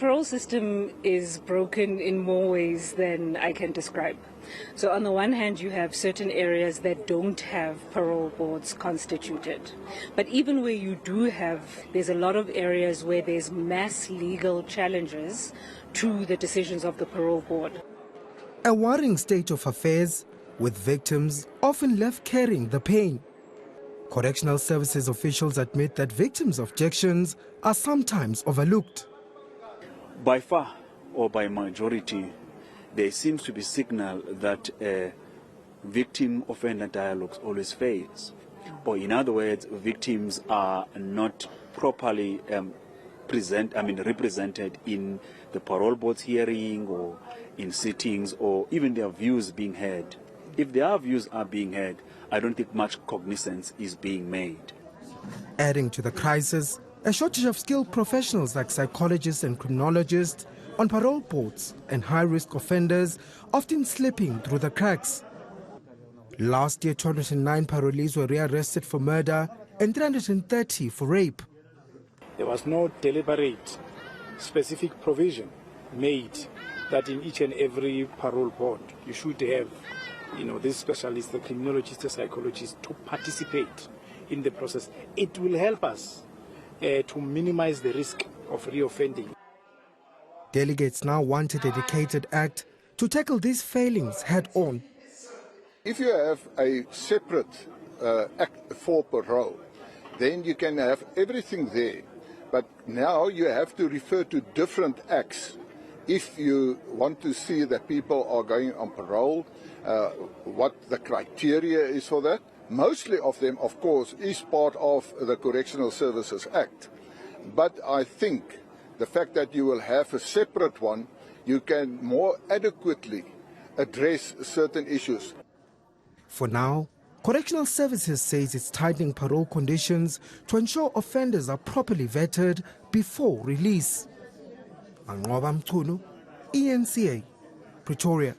parole system is broken in more ways than I can describe. So on the one hand, you have certain areas that don't have parole boards constituted. But even where you do have, there's a lot of areas where there's mass legal challenges to the decisions of the parole board. A worrying state of affairs, with victims often left carrying the pain. Correctional services officials admit that victims' objections are sometimes overlooked. By far, or by majority, there seems to be signal that victim-offender dialogue always fails. Or in other words, victims are not properly represented in the parole board's hearing or in sittings or even their views being heard. If their views are being heard, I don't think much cognizance is being made. Adding to the crisis, a shortage of skilled professionals like psychologists and criminologists on parole boards and high-risk offenders often slipping through the cracks. Last year, 209 parolees were rearrested for murder and 330 for rape. There was no deliberate, specific provision made that in each and every parole board you should have, these specialists, the criminologists, the psychologists, to participate in the process. It will help us to minimize the risk of reoffending. Delegates now want a dedicated act to tackle these failings head-on. If you have a separate act for parole, then you can have everything there. But now you have to refer to different acts if you want to see that people are going on parole, what the criteria is for that. Mostly of them, of course, is part of the Correctional Services Act. But I think the fact that you will have a separate one, you can more adequately address certain issues. For now, Correctional Services says it's tightening parole conditions to ensure offenders are properly vetted before release. Manqoba Mchunu, eNCA, Pretoria.